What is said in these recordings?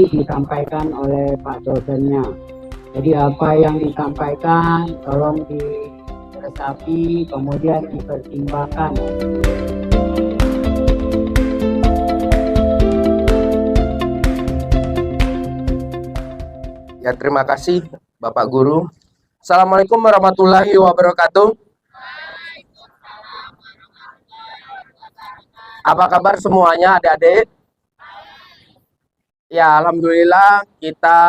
nanti disampaikan oleh Pak dosennya. Jadi apa yang disampaikan tolong diresapi, kemudian dipertimbangkan. Ya, terima kasih Bapak Guru. Assalamualaikum warahmatullahi wabarakatuh. Apa kabar semuanya adik-adik? Ya, alhamdulillah kita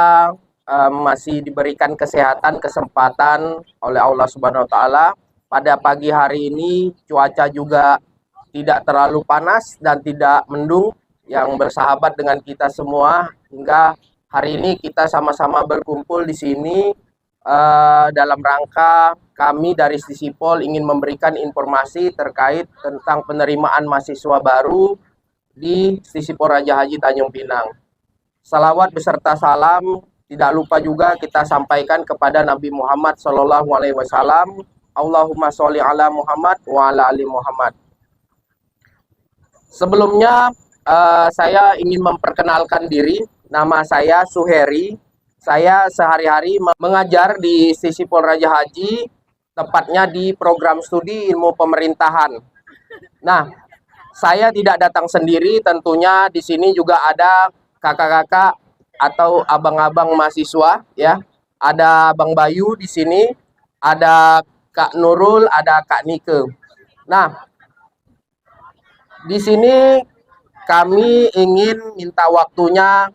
masih diberikan kesehatan, kesempatan oleh Allah Subhanahu wa taala. Pada pagi hari ini cuaca juga tidak terlalu panas dan tidak mendung, yang bersahabat dengan kita semua, hingga hari ini kita sama-sama berkumpul di sini dalam rangka kami dari Stisipol ingin memberikan informasi terkait tentang penerimaan mahasiswa baru di Stisipol Raja Haji Tanjung Pinang. Salawat beserta salam tidak lupa juga kita sampaikan kepada Nabi Muhammad SAW. Allahumma sholli ala Muhammad wa ala ali Muhammad. Sebelumnya saya ingin memperkenalkan diri. Nama saya Suheri. Saya sehari-hari mengajar di Stisipol Raja Haji, tepatnya di program studi ilmu pemerintahan. Nah, saya tidak datang sendiri, tentunya di sini juga ada kakak-kakak atau abang-abang mahasiswa, ya. Ada Bang Bayu di sini, ada Kak Nurul, ada Kak Nike. Nah, di sini kami ingin minta waktunya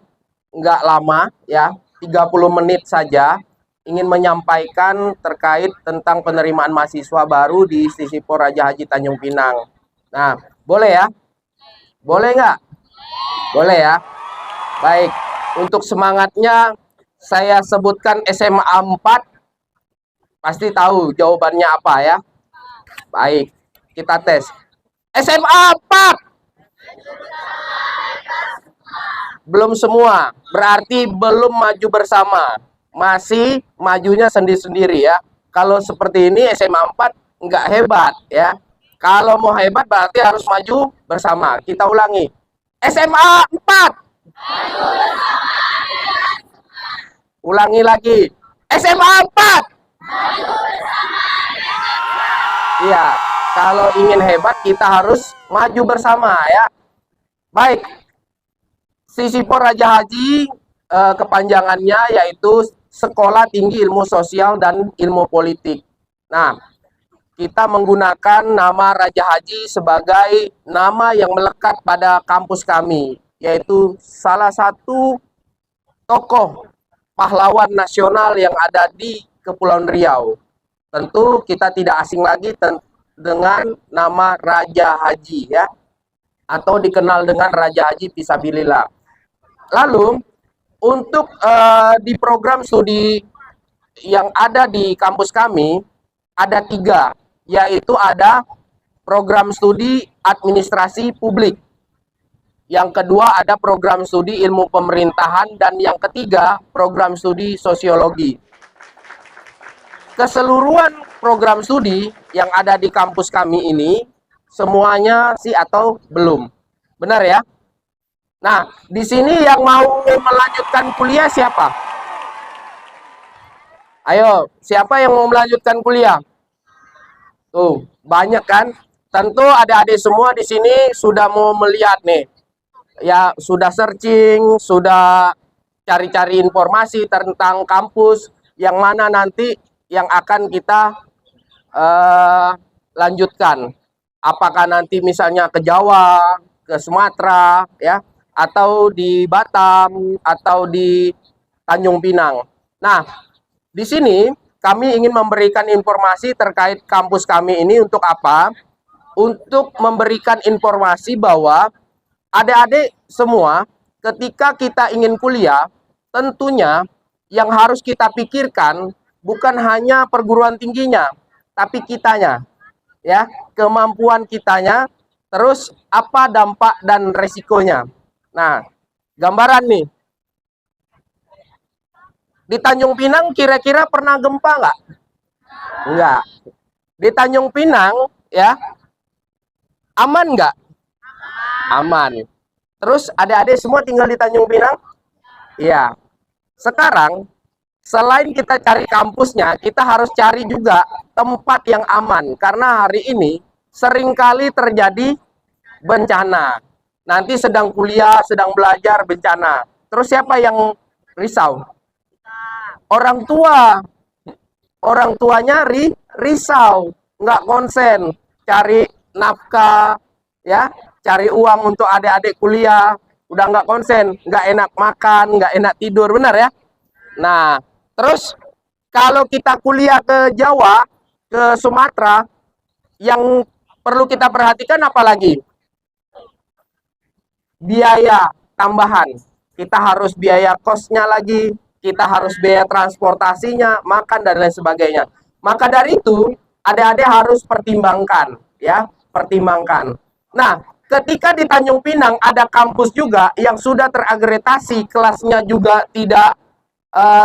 nggak lama, ya. 30 menit saja, ingin menyampaikan terkait tentang penerimaan mahasiswa baru di Stisipol Raja Haji Tanjung Pinang. Nah, boleh ya? Boleh nggak? Boleh ya? Baik, untuk semangatnya saya sebutkan SMA 4, pasti tahu jawabannya apa ya? Baik, kita tes. SMA 4! Belum semua, berarti belum maju bersama. Masih majunya sendiri-sendiri ya. Kalau seperti ini SMA 4 nggak hebat ya. Kalau mau hebat berarti harus maju bersama. Kita ulangi. SMA 4. Ulangi lagi. SMA 4. Iya, kalau ingin hebat kita harus maju bersama ya. Baik. Stisipol Raja Haji kepanjangannya yaitu Sekolah Tinggi Ilmu Sosial dan Ilmu Politik. Nah, kita menggunakan nama Raja Haji sebagai nama yang melekat pada kampus kami, yaitu salah satu tokoh pahlawan nasional yang ada di Kepulauan Riau. Tentu kita tidak asing lagi dengan nama Raja Haji ya, atau dikenal dengan Raja Haji Fisabilillah. Lalu untuk di program studi yang ada di kampus kami ada 3, yaitu ada program studi administrasi publik, yang kedua ada program studi ilmu pemerintahan, dan yang ketiga program studi sosiologi. Keseluruhan program studi yang ada di kampus kami ini semuanya sih atau belum, benar ya? Nah, di sini yang mau melanjutkan kuliah siapa? Ayo, siapa yang mau melanjutkan kuliah? Tuh, banyak kan? Tentu adik-adik semua di sini sudah mau melihat nih. Ya, sudah searching, sudah cari-cari informasi tentang kampus yang mana nanti yang akan kita lanjutkan. Apakah nanti misalnya ke Jawa, ke Sumatera, ya, atau di Batam, atau di Tanjung Pinang. Nah, di sini kami ingin memberikan informasi terkait kampus kami ini untuk apa? Untuk memberikan informasi bahwa adik-adik semua ketika kita ingin kuliah, tentunya yang harus kita pikirkan bukan hanya perguruan tingginya, tapi kitanya, ya, kemampuan kitanya, terus apa dampak dan resikonya. Nah, gambaran nih. Di Tanjung Pinang kira-kira pernah gempa nggak? Enggak. Di Tanjung Pinang, ya, aman nggak? Aman. Terus adik-adik semua tinggal di Tanjung Pinang? Ya, sekarang selain kita cari kampusnya, kita harus cari juga tempat yang aman. Karena hari ini seringkali terjadi bencana. Nanti sedang kuliah, sedang belajar, bencana. Terus siapa yang risau? Orang tua. Orang tuanya risau, nggak konsen, cari nafkah, ya, cari uang untuk adik-adik kuliah, udah nggak konsen, nggak enak makan, nggak enak tidur, benar ya? Nah, terus kalau kita kuliah ke Jawa, ke Sumatera, yang perlu kita perhatikan apa lagi? Biaya tambahan. Kita harus biaya kosnya lagi, kita harus biaya transportasinya, makan dan lain sebagainya. Maka dari itu, adik-adik harus pertimbangkan, ya, pertimbangkan. Nah, ketika di Tanjung Pinang ada kampus juga yang sudah terakreditasi, kelasnya juga tidak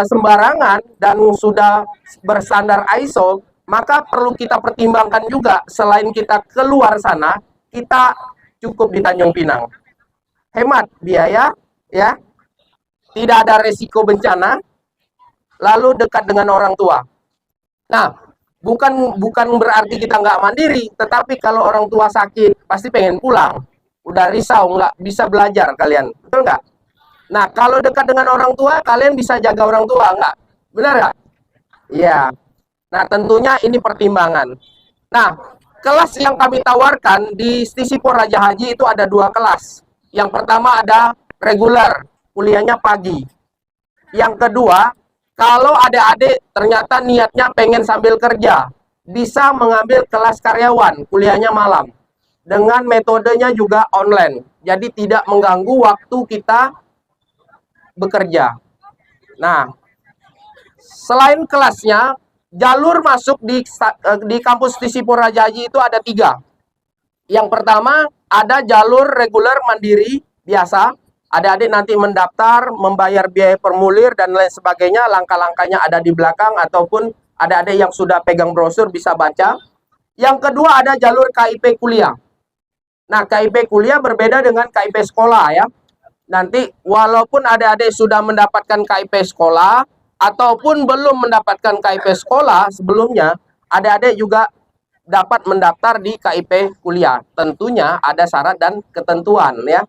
sembarangan dan sudah bersandar ISO, maka perlu kita pertimbangkan juga selain kita keluar sana, kita cukup di Tanjung Pinang. Hemat biaya, ya, tidak ada resiko bencana, lalu dekat dengan orang tua. Nah, bukan berarti kita nggak mandiri, tetapi kalau orang tua sakit pasti pengen pulang, udah risau, nggak bisa belajar kalian, betul nggak? Nah, kalau dekat dengan orang tua, kalian bisa jaga orang tua, nggak? Benar nggak? Iya. Nah, tentunya ini pertimbangan. Nah, kelas yang kami tawarkan di Stisipol Raja Haji itu ada 2 kelas. Yang pertama ada reguler, kuliahnya pagi. Yang kedua, kalau adik-adik ternyata niatnya pengen sambil kerja, bisa mengambil kelas karyawan, kuliahnya malam. Dengan metodenya juga online. Jadi tidak mengganggu waktu kita bekerja. Nah, selain kelasnya, jalur masuk di kampus Stisipol Raja Haji itu ada 3. Yang pertama, ada jalur reguler mandiri biasa. Adik-adik nanti mendaftar, membayar biaya formulir dan lain sebagainya. Langkah-langkahnya ada di belakang ataupun adik-adik yang sudah pegang brosur bisa baca. Yang kedua ada jalur KIP kuliah. Nah, KIP kuliah berbeda dengan KIP sekolah ya. Nanti walaupun adik-adik sudah mendapatkan KIP sekolah ataupun belum mendapatkan KIP sekolah sebelumnya, adik-adik juga dapat mendaftar di KIP kuliah. Tentunya ada syarat dan ketentuan ya.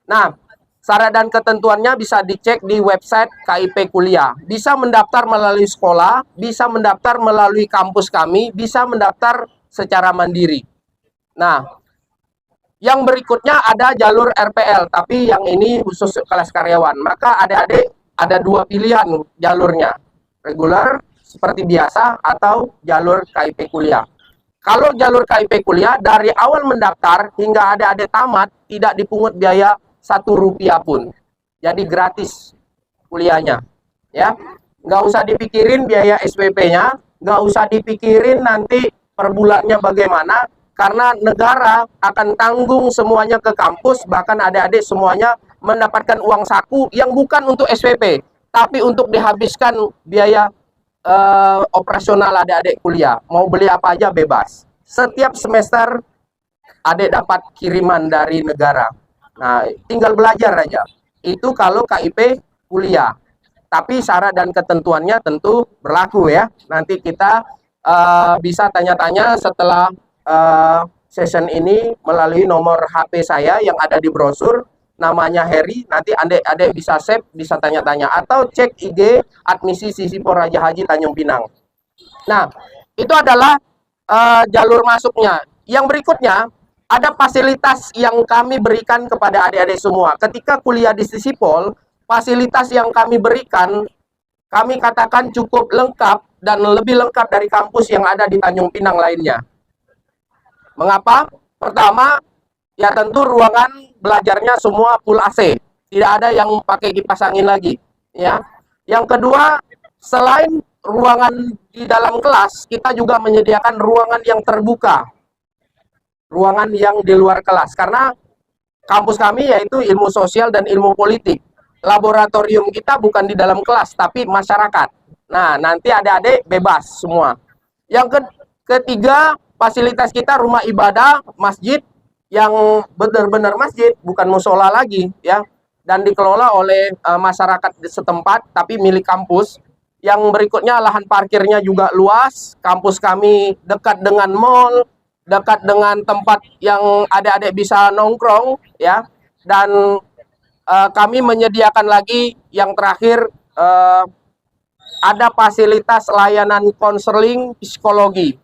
Nah, syarat dan ketentuannya bisa dicek di website KIP kuliah. Bisa mendaftar melalui sekolah, bisa mendaftar melalui kampus kami, bisa mendaftar secara mandiri. Nah, yang berikutnya ada jalur RPL, tapi yang ini khusus kelas karyawan. Maka adik-adik ada 2 pilihan jalurnya. Reguler seperti biasa atau jalur KIP kuliah. Kalau jalur KIP kuliah, dari awal mendaftar hingga adik-adik tamat, tidak dipungut biaya 1 rupiah pun. Jadi gratis kuliahnya. Ya, nggak usah dipikirin biaya SPP-nya, nggak usah dipikirin nanti per bulannya bagaimana, karena negara akan tanggung semuanya ke kampus, bahkan adik-adik semuanya mendapatkan uang saku yang bukan untuk SPP, tapi untuk dihabiskan biaya operasional adik-adik kuliah. Mau beli apa aja bebas. Setiap semester adik dapat kiriman dari negara. Nah, tinggal belajar aja. Itu kalau KIP kuliah. Tapi syarat dan ketentuannya tentu berlaku ya. Nanti kita bisa tanya-tanya setelah session ini melalui nomor HP saya yang ada di brosur. Namanya Heri, nanti adik-adik bisa save, bisa tanya-tanya, atau cek IG admisi Stisipol Raja Haji Tanjung Pinang. Nah, itu adalah jalur masuknya. Yang berikutnya, ada fasilitas yang kami berikan kepada adik-adik semua. Ketika kuliah di Stisipol, fasilitas yang kami berikan, kami katakan cukup lengkap dan lebih lengkap dari kampus yang ada di Tanjung Pinang lainnya. Mengapa? Pertama, ya tentu ruangan belajarnya semua full AC, tidak ada yang pakai kipas angin lagi ya. Yang kedua, selain ruangan di dalam kelas, kita juga menyediakan ruangan yang terbuka, ruangan yang di luar kelas, karena kampus kami yaitu ilmu sosial dan ilmu politik. Laboratorium kita bukan di dalam kelas tapi masyarakat. Nah, nanti adik-adik bebas semua. Yang ketiga, fasilitas kita rumah ibadah, masjid yang benar-benar masjid, bukan musola lagi ya. dan dikelola oleh masyarakat setempat, tapi milik kampus. Yang berikutnya lahan parkirnya juga luas, kampus kami dekat dengan mall, dekat dengan tempat yang adik-adik bisa nongkrong, ya. Dan kami menyediakan lagi yang terakhir, ada fasilitas layanan konseling psikologi,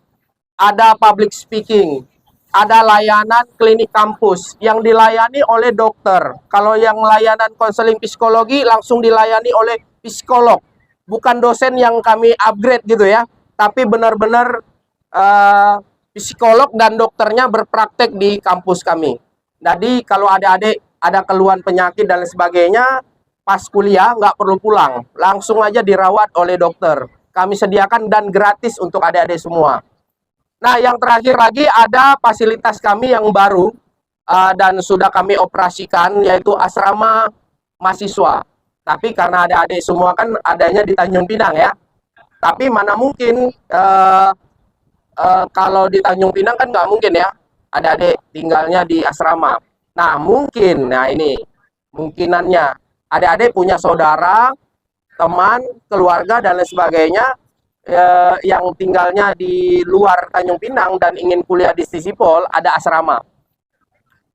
ada public speaking, ada layanan klinik kampus yang dilayani oleh dokter. Kalau yang layanan konseling psikologi langsung dilayani oleh psikolog, bukan dosen yang kami upgrade gitu ya, tapi benar-benar psikolog dan dokternya berpraktek di kampus kami. Jadi kalau adik-adik ada keluhan penyakit dan sebagainya, pas kuliah nggak perlu pulang, langsung aja dirawat oleh dokter. Kami sediakan dan gratis untuk adik-adik semua. Nah, yang terakhir lagi ada fasilitas kami yang baru dan sudah kami operasikan, yaitu asrama mahasiswa. Tapi karena adik-adik semua kan adanya di Tanjung Pinang ya. Tapi mana mungkin kalau di Tanjung Pinang kan nggak mungkin ya, adik-adik tinggalnya di asrama. Nah, mungkin, nah ini mungkinannya, adik-adik punya saudara, teman, keluarga, dan lain sebagainya, yang tinggalnya di luar Tanjung Pinang dan ingin kuliah di Sisipol, ada asrama.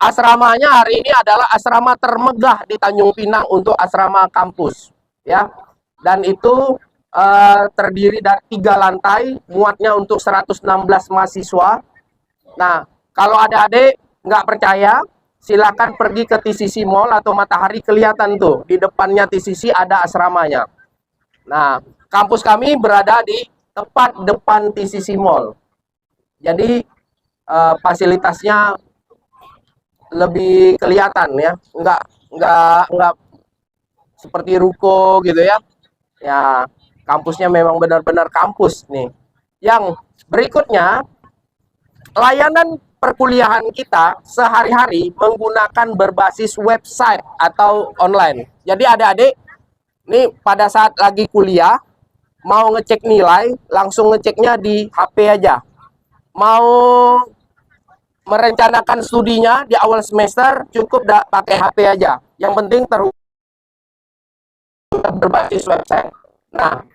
Asramanya hari ini adalah asrama termegah di Tanjung Pinang untuk asrama kampus, ya. Dan itu terdiri dari 3 lantai, muatnya untuk 116 mahasiswa. Nah, kalau adik-adik nggak percaya, silakan pergi ke TCC Mall atau Matahari, kelihatan tuh di depannya TCC ada asramanya. Nah, kampus kami berada di tepat depan TCC Mall. Jadi fasilitasnya lebih kelihatan ya, nggak seperti ruko gitu ya. Ya, kampusnya memang benar-benar kampus nih. Yang berikutnya, layanan perkuliahan kita sehari-hari menggunakan berbasis website atau online. Jadi adik-adik, nih pada saat lagi kuliah, mau ngecek nilai, langsung ngeceknya di HP aja. Mau merencanakan studinya di awal semester, cukup pakai HP aja. Yang penting berbasis website. Nah,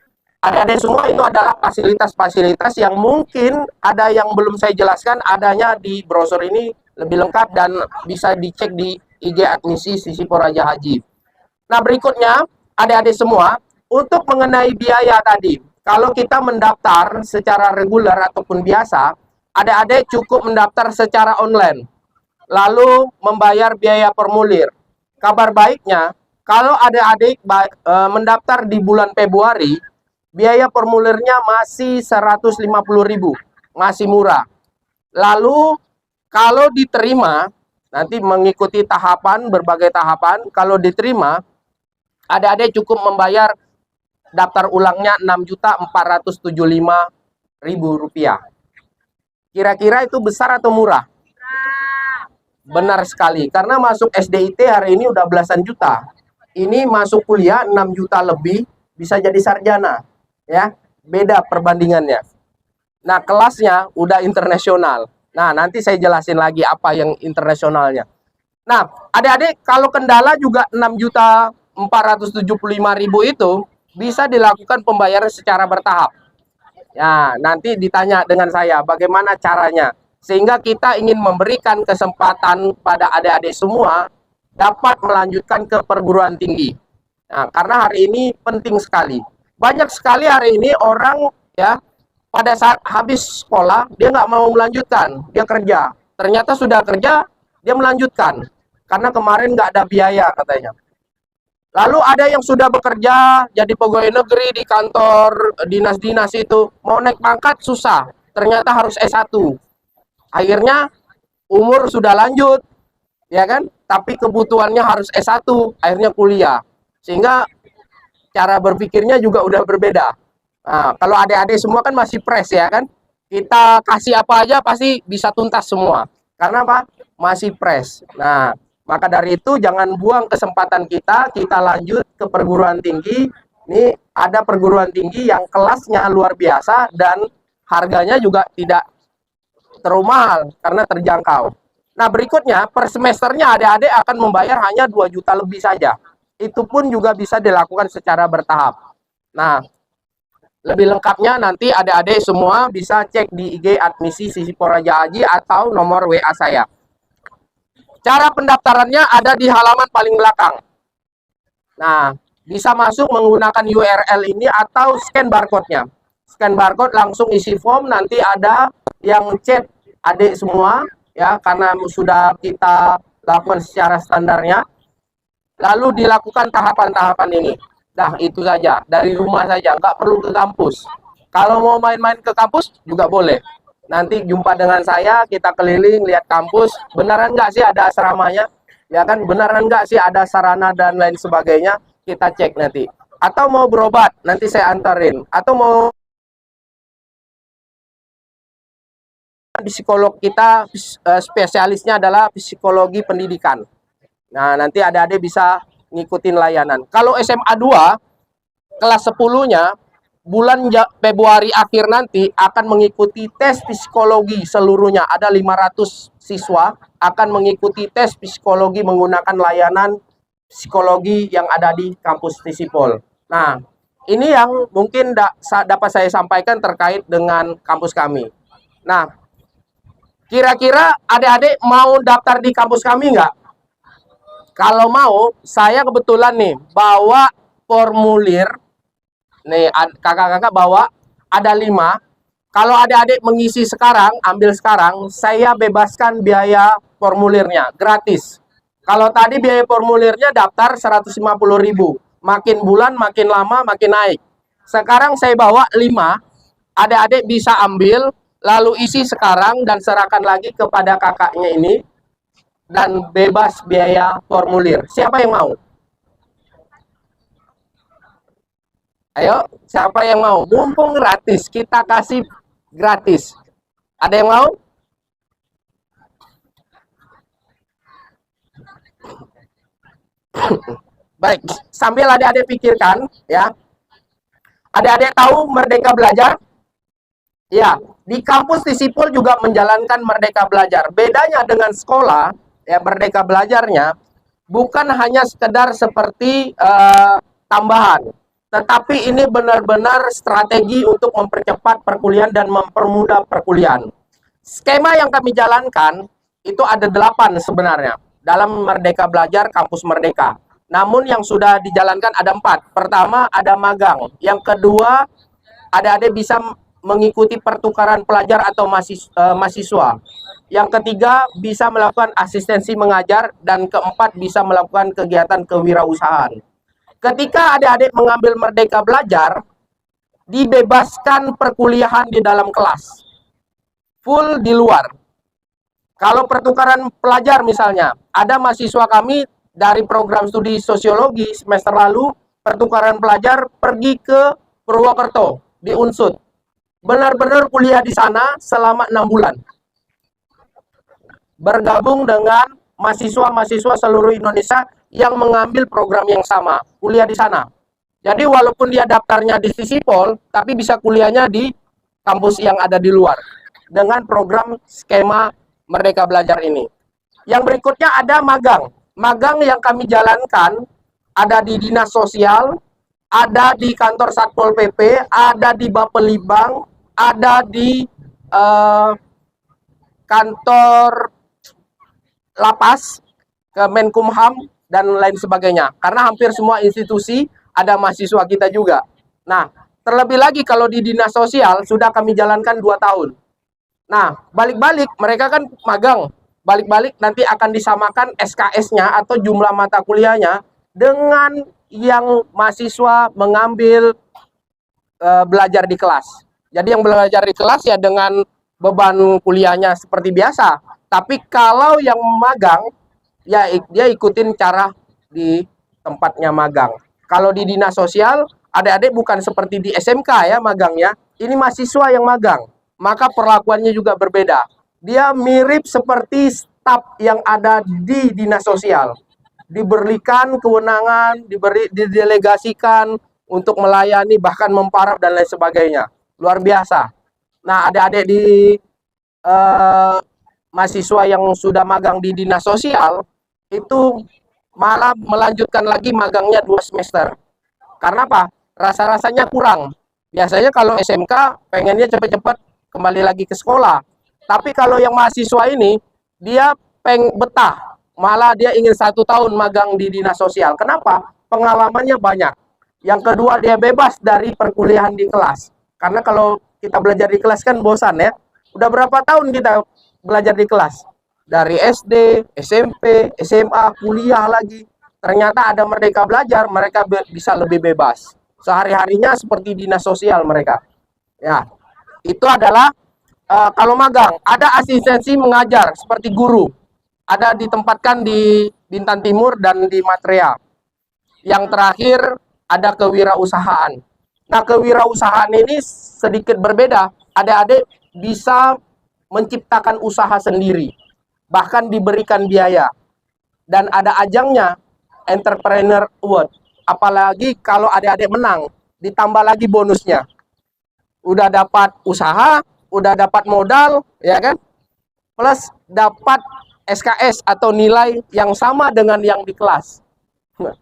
adik-adik semua itu adalah fasilitas-fasilitas yang mungkin ada yang belum saya jelaskan, adanya di brosur ini lebih lengkap dan bisa dicek di IG admisi Sisipol Raja Haji. Nah, berikutnya, adik-adik semua, untuk mengenai biaya tadi, kalau kita mendaftar secara reguler ataupun biasa, adik-adik cukup mendaftar secara online, lalu membayar biaya formulir. Kabar baiknya, kalau adik-adik mendaftar di bulan Februari, biaya formulirnya masih 150.000, masih murah. Lalu kalau diterima, nanti mengikuti tahapan, berbagai tahapan, kalau diterima, adik-adik cukup membayar daftar ulangnya Rp6.475.000. Kira-kira itu besar atau murah? Benar sekali, karena masuk SDIT hari ini udah belasan juta. Ini masuk kuliah 6 juta lebih, bisa jadi sarjana. Ya, beda perbandingannya. Nah, kelasnya udah internasional. Nah, nanti saya jelasin lagi apa yang internasionalnya. Nah, adik-adik, kalau kendala juga 6.475.000 itu bisa dilakukan pembayaran secara bertahap. Ya, nanti ditanya dengan saya bagaimana caranya. Sehingga kita ingin memberikan kesempatan pada adik-adik semua dapat melanjutkan ke perguruan tinggi. Nah, karena hari ini penting sekali. Banyak sekali hari ini orang ya pada saat habis sekolah dia nggak mau melanjutkan, dia kerja. Ternyata sudah kerja, dia melanjutkan karena kemarin nggak ada biaya katanya. Lalu ada yang sudah bekerja jadi pegawai negeri di kantor dinas-dinas itu, mau naik pangkat susah, ternyata harus S1. Akhirnya umur sudah lanjut, ya kan? Tapi kebutuhannya harus S1, akhirnya kuliah. Sehingga cara berpikirnya juga udah berbeda. Nah, kalau adik-adik semua kan masih fresh ya kan? Kita kasih apa aja pasti bisa tuntas semua. Karena apa? Masih fresh. Nah, maka dari itu jangan buang kesempatan kita lanjut ke perguruan tinggi. Ini ada perguruan tinggi yang kelasnya luar biasa dan harganya juga tidak terlalu mahal karena terjangkau. Nah, berikutnya per semesternya adik-adik akan membayar hanya 2 juta lebih saja. Itu pun juga bisa dilakukan secara bertahap. Nah, lebih lengkapnya nanti adik-adik semua bisa cek di IG admisi Sisipol Raja Haji atau nomor WA saya. Cara pendaftarannya ada di halaman paling belakang. Nah, bisa masuk menggunakan URL ini atau scan barcode-nya. Scan barcode langsung isi form, nanti ada yang chat adik semua ya, karena sudah kita lakukan secara standarnya. Lalu dilakukan tahapan-tahapan ini. Nah, itu saja. Dari rumah saja, nggak perlu ke kampus. Kalau mau main-main ke kampus juga boleh. Nanti jumpa dengan saya, kita keliling, lihat kampus. Beneran nggak sih ada asramanya? Ya kan, beneran nggak sih ada sarana dan lain sebagainya? Kita cek nanti. Atau mau berobat, nanti saya antarin. Atau mau psikolog kita, spesialisnya adalah psikologi pendidikan. Nah, nanti adik-adik bisa ngikutin layanan. Kalau SMA 2, kelas 10-nya, bulan Februari akhir nanti akan mengikuti tes psikologi seluruhnya. Ada 500 siswa akan mengikuti tes psikologi menggunakan layanan psikologi yang ada di kampus Sisipol. Nah, ini yang mungkin dapat saya sampaikan terkait dengan kampus kami. Nah, kira-kira adik-adik mau daftar di kampus kami nggak? Kalau mau, saya kebetulan nih bawa formulir. Nih, kakak-kakak bawa ada 5. Kalau adik-adik mengisi sekarang, ambil sekarang, saya bebaskan biaya formulirnya, gratis. Kalau tadi biaya formulirnya daftar 150.000. Makin bulan, makin lama, makin naik. Sekarang saya bawa 5, adik-adik bisa ambil, lalu isi sekarang dan serahkan lagi kepada kakaknya ini. Dan bebas biaya formulir. Siapa yang mau? Ayo, siapa yang mau? Mumpung gratis, kita kasih gratis. Ada yang mau? Baik, sambil adik-adik pikirkan, ya. Adik-adik tahu Merdeka Belajar? Ya, di kampus Sisipol juga menjalankan Merdeka Belajar. Bedanya dengan sekolah, ya, Merdeka Belajarnya bukan hanya sekedar seperti tambahan, tetapi ini benar-benar strategi untuk mempercepat perkuliahan dan mempermudah perkuliahan. Skema yang kami jalankan itu ada 8 sebenarnya dalam Merdeka Belajar Kampus Merdeka. Namun yang sudah dijalankan ada 4. Pertama ada magang. Yang kedua, adik-adik bisa mengikuti pertukaran pelajar atau mahasiswa. Yang ketiga, bisa melakukan asistensi mengajar. Dan keempat, bisa melakukan kegiatan kewirausahaan. Ketika adik-adik mengambil Merdeka Belajar, dibebaskan perkuliahan di dalam kelas. Full di luar. Kalau pertukaran pelajar misalnya, ada mahasiswa kami dari program studi sosiologi semester lalu, pertukaran pelajar pergi ke Purwokerto, di Unsud. Benar-benar kuliah di sana selama 6 bulan. Bergabung dengan mahasiswa-mahasiswa seluruh Indonesia yang mengambil program yang sama, kuliah di sana. Jadi walaupun dia daftarnya di Sisipol, tapi bisa kuliahnya di kampus yang ada di luar dengan program skema Merdeka Belajar ini. Yang berikutnya ada magang. Magang yang kami jalankan ada di Dinas Sosial, ada di kantor Satpol PP, ada di Bapelibang, ada di kantor Lapas, Kemenkumham, dan lain sebagainya. Karena hampir semua institusi ada mahasiswa kita juga. Nah, terlebih lagi kalau di Dinas Sosial sudah kami jalankan 2 tahun. Nah, balik-balik mereka kan magang. Balik-balik nanti akan disamakan SKS-nya atau jumlah mata kuliahnya dengan yang mahasiswa mengambil belajar di kelas. Jadi yang belajar di kelas ya dengan beban kuliahnya seperti biasa. Tapi kalau yang magang, ya dia ikutin cara di tempatnya magang. Kalau di Dinas Sosial, adik-adik bukan seperti di SMK ya magangnya. Ini mahasiswa yang magang. Maka perlakuannya juga berbeda. Dia mirip seperti staf yang ada di Dinas Sosial. Diberikan kewenangan, didelegasikan untuk melayani, bahkan memparaf dan lain sebagainya. Luar biasa. Nah, adik-adik di mahasiswa yang sudah magang di dinas sosial itu malah melanjutkan lagi magangnya 2 semester. Karena apa? Rasa-rasanya kurang. Biasanya kalau SMK pengennya cepet-cepet kembali lagi ke sekolah. Tapi kalau yang mahasiswa ini, dia betah. Malah dia ingin 1 tahun magang di dinas sosial. Kenapa? Pengalamannya banyak. Yang kedua, dia bebas dari perkuliahan di kelas. Karena kalau kita belajar di kelas kan bosan ya. Udah berapa tahun kita belajar di kelas? Dari SD, SMP, SMA, kuliah lagi. Ternyata ada Merdeka Belajar, mereka bisa lebih bebas. Sehari-harinya seperti dinas sosial mereka. Ya, itu adalah kalau magang. Ada asistensi mengajar seperti guru. Ada ditempatkan di Bintan Timur dan di Matrea. Yang terakhir ada kewirausahaan. Nah, kewirausahaan ini sedikit berbeda. Adik-adik bisa menciptakan usaha sendiri. Bahkan diberikan biaya. Dan ada ajangnya, Entrepreneur Award. Apalagi kalau adik-adik menang, ditambah lagi bonusnya. Udah dapat usaha, udah dapat modal, ya kan? Plus dapat SKS atau nilai yang sama dengan yang di kelas. Nah,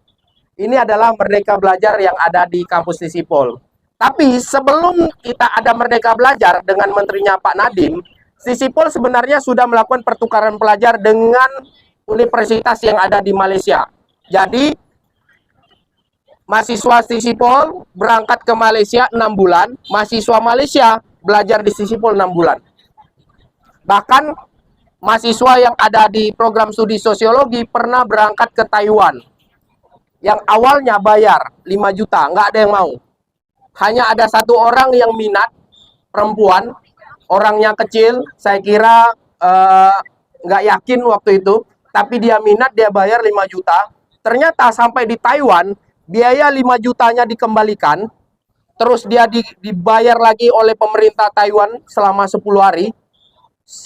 ini adalah Merdeka Belajar yang ada di kampus Sisipol. Tapi sebelum kita ada Merdeka Belajar dengan menterinya Pak Nadiem, Sisipol sebenarnya sudah melakukan pertukaran pelajar dengan universitas yang ada di Malaysia. Jadi mahasiswa Sisipol berangkat ke Malaysia 6 bulan, mahasiswa Malaysia belajar di Sisipol 6 bulan. Bahkan mahasiswa yang ada di program studi sosiologi pernah berangkat ke Taiwan. Yang awalnya bayar 5 juta, nggak ada yang mau. Hanya ada 1 orang yang minat, perempuan, orangnya kecil, saya kira nggak yakin waktu itu, tapi dia minat, dia bayar 5 juta. Ternyata sampai di Taiwan, biaya 5 jutanya dikembalikan, terus dia dibayar lagi oleh pemerintah Taiwan selama 10 hari.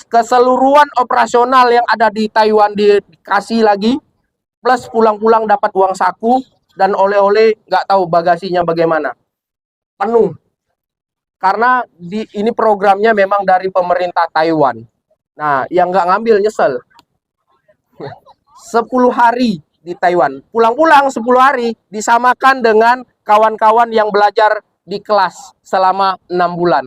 Keseluruhan operasional yang ada di Taiwan dikasih lagi, plus pulang-pulang dapat uang saku, dan oleh-oleh nggak tahu bagasinya bagaimana. Penuh. Karena ini programnya memang dari pemerintah Taiwan. Nah, yang nggak ngambil nyesel. 10 hari di Taiwan. Pulang-pulang 10 hari disamakan dengan kawan-kawan yang belajar di kelas selama 6 bulan.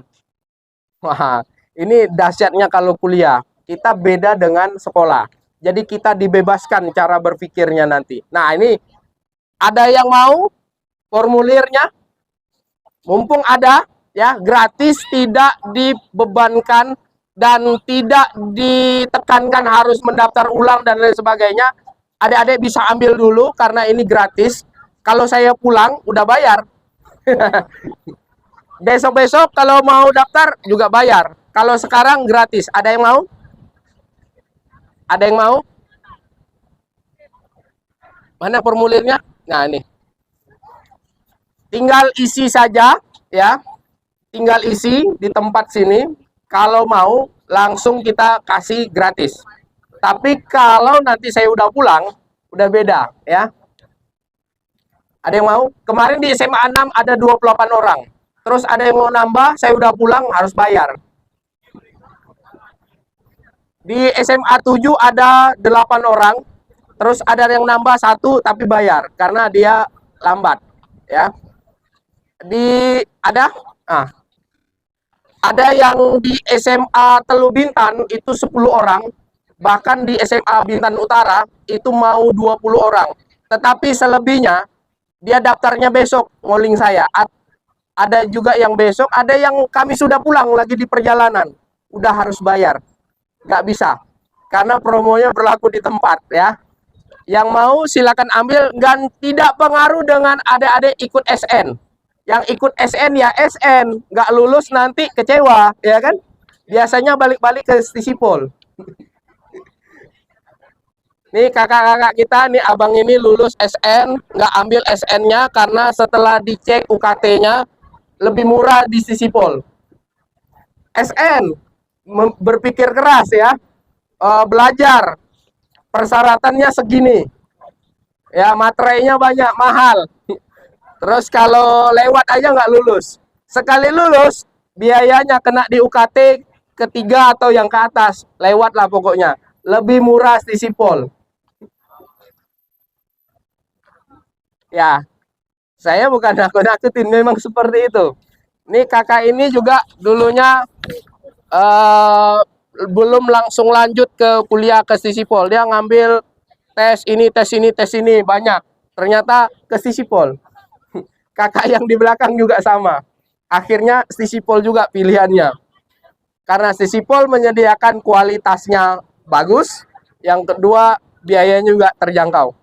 Wah, ini dahsyatnya kalau kuliah. Kita beda dengan sekolah. Jadi kita dibebaskan cara berpikirnya nanti. Nah, ini ada yang mau formulirnya? Mumpung ada, ya, gratis, tidak dibebankan dan tidak ditekankan harus mendaftar ulang dan lain sebagainya. Adik-adik bisa ambil dulu karena ini gratis. Kalau saya pulang udah bayar. Besok-besok kalau mau daftar juga bayar. Kalau sekarang gratis. Ada yang mau? Ada yang mau? Mana formulirnya? Nah, ini. Tinggal isi saja, ya. Tinggal isi di tempat sini. Kalau mau langsung kita kasih gratis. Tapi kalau nanti saya udah pulang, udah beda, ya. Ada yang mau? Kemarin di SMA 6 ada 28 orang. Terus ada yang mau nambah, saya udah pulang harus bayar. Di SMA 7 ada 8 orang. Terus ada yang nambah 1 tapi bayar karena dia lambat, ya. Ada yang di SMA Telu Bintan itu 10 orang. Bahkan di SMA Bintan Utara itu mau 20 orang. Tetapi selebihnya dia daftarnya besok, ngoling saya. Ada juga yang besok, ada yang kami sudah pulang lagi di perjalanan. Udah harus bayar. Nggak bisa. Karena promonya berlaku di tempat, ya. Yang mau silakan ambil dan tidak pengaruh dengan adik-adik ikut SN. Yang ikut SN ya SN, nggak lulus nanti kecewa, ya kan? Biasanya balik-balik ke Sisipol. Nih kakak-kakak kita, nih abang ini lulus SN, nggak ambil SN-nya karena setelah dicek UKT-nya lebih murah di Sisipol. SN, berpikir keras ya, belajar, persyaratannya segini, ya materainya banyak, mahal. Terus kalau lewat aja nggak lulus. Sekali lulus, biayanya kena di UKT ketiga atau yang ke atas, lewatlah pokoknya. Lebih murah Stisipol. Ya, saya bukan nakut-nakutin, memang seperti itu. Nih kakak ini juga dulunya belum langsung lanjut ke kuliah ke Stisipol. Dia ngambil tes ini, tes ini, tes ini, banyak. Ternyata ke Stisipol. Kakak yang di belakang juga sama. Akhirnya Stisipol juga pilihannya. Karena Stisipol menyediakan kualitasnya bagus. Yang kedua, biayanya juga terjangkau.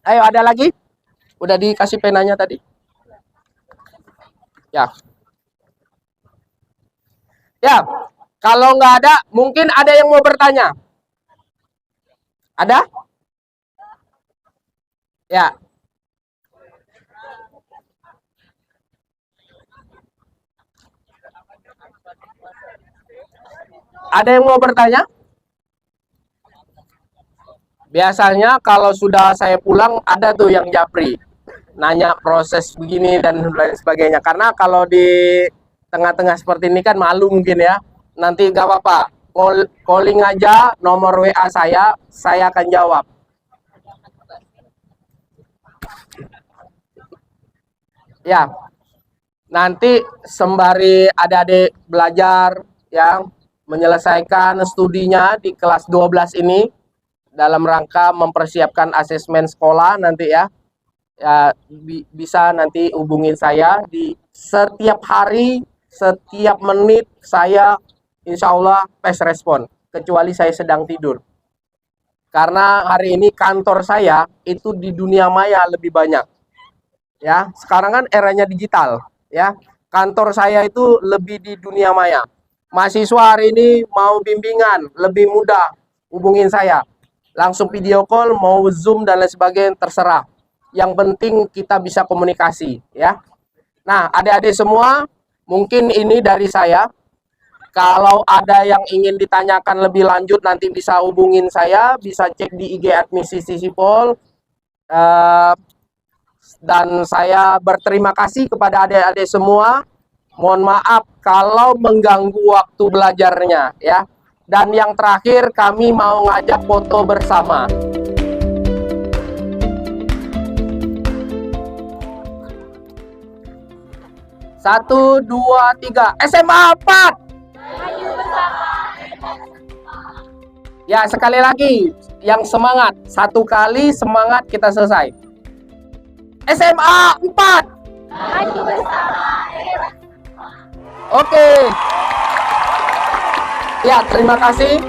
Ayo, ada lagi? Udah dikasih penanya tadi? Ya. Ya, kalau nggak ada, mungkin ada yang mau bertanya. Ada? Ya. Ada yang mau bertanya? Biasanya kalau sudah saya pulang, ada tuh yang japri. Nanya proses begini dan lain sebagainya. Karena kalau di tengah-tengah seperti ini kan malu mungkin ya. Nanti gak apa-apa. Calling aja nomor WA saya akan jawab. Ya, nanti sembari adik-adik belajar yang menyelesaikan studinya di kelas 12 ini dalam rangka mempersiapkan asesmen sekolah nanti ya. Ya, bisa nanti hubungin saya di setiap hari, setiap menit saya insya Allah fast respon, kecuali saya sedang tidur. Karena hari ini kantor saya itu di dunia maya lebih banyak. Ya, sekarang kan eranya digital, ya. Kantor saya itu lebih di dunia maya. Mahasiswa hari ini mau bimbingan, lebih mudah hubungin saya. Langsung video call, mau Zoom dan lain sebagainya, terserah. Yang penting kita bisa komunikasi, ya. Nah, adik-adik semua, mungkin ini dari saya. Kalau ada yang ingin ditanyakan lebih lanjut, nanti bisa hubungin saya, bisa cek di IG admin Stisipol. Dan saya berterima kasih kepada adik-adik semua. Mohon maaf kalau mengganggu waktu belajarnya, ya. Dan yang terakhir, kami mau ngajak foto bersama. Satu, dua, tiga. SMA 4. Ya, sekali lagi. Yang semangat. Satu kali semangat kita selesai. SMA 4. Oke. Ya, terima kasih.